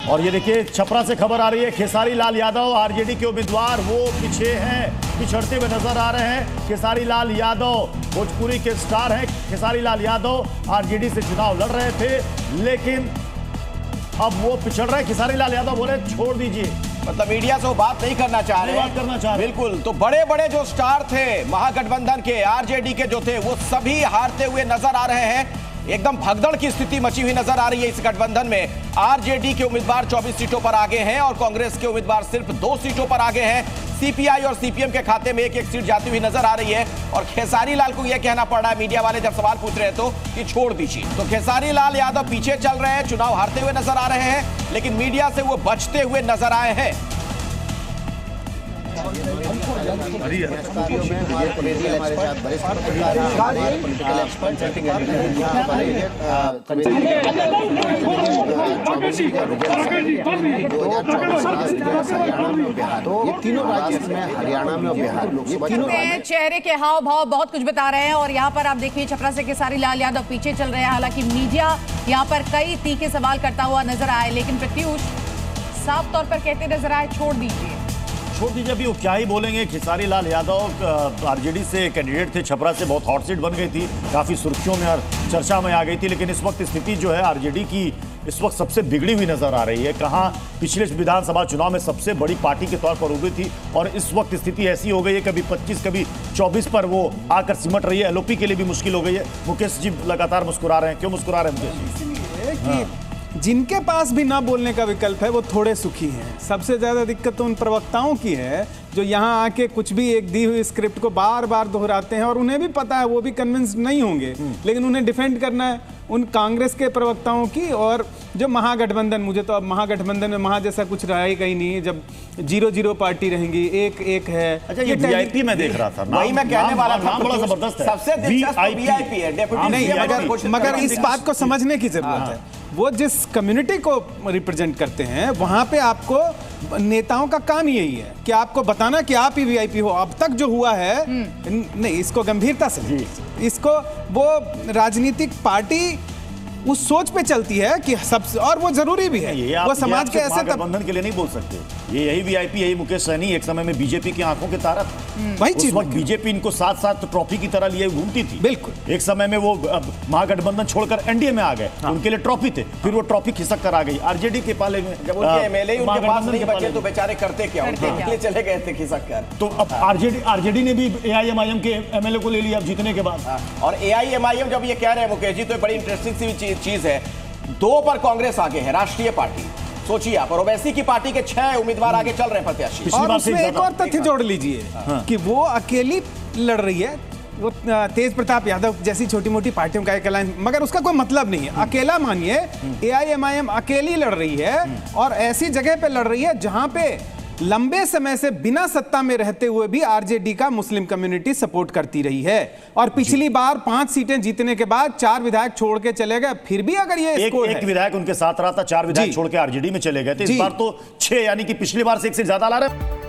और ये देखिए छपरा से खबर आ रही है, खेसारी लाल यादव आरजेडी के उम्मीदवार वो पीछे हैं, पिछड़ते हुए नजर आ रहे हैं। खेसारी लाल यादव भोजपुरी के स्टार हैं। खेसारी लाल यादव आरजेडी से चुनाव लड़ रहे थे, लेकिन अब वो पिछड़ रहे हैं। खेसारी लाल यादव बोले छोड़ दीजिए, मतलब मीडिया से वो बात नहीं करना चाह रहे, बात करना चाह रहे। बिल्कुल। तो बड़े बड़े जो स्टार थे महागठबंधन के, आरजेडी के जो थे, वो सभी हारते हुए नजर आ रहे हैं। एकदम भगदड़ की स्थिति मची हुई नजर आ रही है इस गठबंधन में। आरजेडी के उम्मीदवार 24 सीटों पर आगे हैं और कांग्रेस के उम्मीदवार सिर्फ 2 सीटों पर आगे हैं। सीपीआई और सीपीएम के खाते में एक एक सीट जाती हुई नजर आ रही है और खेसारी लाल को यह कहना पड़ रहा है, मीडिया वाले जब सवाल पूछ रहे हैं तो, कि छोड़ दीजिए। तो खेसारी लाल यादव पीछे चल रहे हैं, चुनाव हारते हुए नजर आ रहे हैं, लेकिन मीडिया से वो बचते हुए नजर आए हैं। हरियाणा में बिहार, चेहरे के हाव भाव बहुत कुछ बता रहे हैं। और यहाँ पर आप देखिए छपरा से खेसारी लाल यादव पीछे चल रहे हैं। हालांकि मीडिया यहाँ पर कई तीखे सवाल करता हुआ नजर आए, लेकिन प्रत्युष साफ तौर पर कहते नजर आए छोड़ दीजिए। अभी वो क्या ही बोलेंगे। खेसारी लाल यादव आरजेडी से कैंडिडेट थे, छपरा से बहुत हॉट सीट बन गई थी, काफी सुर्खियों में और चर्चा में आ गई थी। लेकिन इस वक्त स्थिति जो है आरजेडी की इस वक्त सबसे बिगड़ी हुई नजर आ रही है। कहां पिछले विधानसभा चुनाव में सबसे बड़ी पार्टी के तौर पर उभरी थी और इस वक्त स्थिति ऐसी हो गई है, कभी 25 कभी 24 पर वो आकर सिमट रही है। एलओपी के लिए भी मुश्किल हो गई है। मुकेश जी लगातार मुस्कुरा रहे हैं, क्यों मुस्कुरा रहे हैं मुकेश जी? जिनके पास भी ना बोलने का विकल्प है वो थोड़े सुखी हैं। सबसे ज्यादा दिक्कत तो उन प्रवक्ताओं की है जो यहाँ आके कुछ भी एक दी हुई स्क्रिप्ट को बार बार दोहराते हैं और उन्हें भी पता है, वो भी कन्विंस नहीं होंगे, लेकिन उन्हें डिफेंड करना है उन कांग्रेस के प्रवक्ताओं की। और जो महागठबंधन, मुझे तो अब महागठबंधन में महा जैसा कुछ रहेगा ही नहीं, जब 0-0 पार्टी रहेंगी, एक है। अच्छा, ये वीआईपी मैं देख रहा था, वही मैं कहने वाला था, बड़ा जबरदस्त है। सबसे दिलचस्प वीआईपी है, डेप्यूटी। मगर इस बात को समझने की जरूरत है, वो जिस कम्युनिटी को रिप्रेजेंट करते हैं वहां पे आपको नेताओं का काम यही है कि आपको बताना कि आप ही वीआईपी हो। अब तक जो हुआ है, नहीं, इसको गंभीरता से, इसको वो राजनीतिक पार्टी उस सोच पे चलती है कि सब, और वो जरूरी भी है, वो समाज के ऐसे गठबंधन के लिए नहीं बोल सकते। ये यही वीआईपी, यही मुकेश सहनी एक समय में बीजेपी की आंखों के तारा था। वही चीज, बीजेपी इनको साथ साथ ट्रॉफी की तरह लिए घूमती थी। बिल्कुल। एक समय में वो महागठबंधन छोड़कर एनडीए में आ गए, उनके लिए ट्रॉफी थे, फिर वो ट्रॉफी खिसक कर आ गई आरजेडी के पाले में। जब उनके एमएलए उनके पास नहीं बचे तो बेचारे करते क्या, उनके चले गए थे खिसक कर। तो अब आरजेडी ने भी एआईएमआईएम के एमएलए को ले लिया अब जीतने के बाद। और एआईएमआईएम जब ये कह रहे हैं मुकेश जी, तो बड़ी इंटरेस्टिंग सी चीज है। 2 पर कांग्रेस आगे है, राष्ट्रीय पार्टी, सोचिए आप। और ओवैसी की पार्टी के 6 उम्मीदवार आगे चल रहे हैं प्रत्याशी। और उसमें एक और तथ्य जोड़ लीजिए कि वो अकेली लड़ रही है, वो तेज प्रताप यादव जैसी छोटी मोटी पार्टियों का एक अलायंस, मगर उसका कोई मतलब नहीं है। अकेला मानिए, एआईएमआईएम अकेली लड़ रही है और ऐसी जगह पे लड़ रही है जहां पे लंबे समय से बिना सत्ता में रहते हुए भी आरजेडी का मुस्लिम कम्युनिटी सपोर्ट करती रही है। और पिछली बार 5 सीटें जीतने के बाद 4 विधायक छोड़ के चले गए, फिर भी अगर ये एक विधायक उनके साथ रहा था, 4 विधायक छोड़ के आरजेडी में चले गए थे। इस बार तो 6, यानी कि पिछली बार से 1 से ज्यादा ला रहे हैं।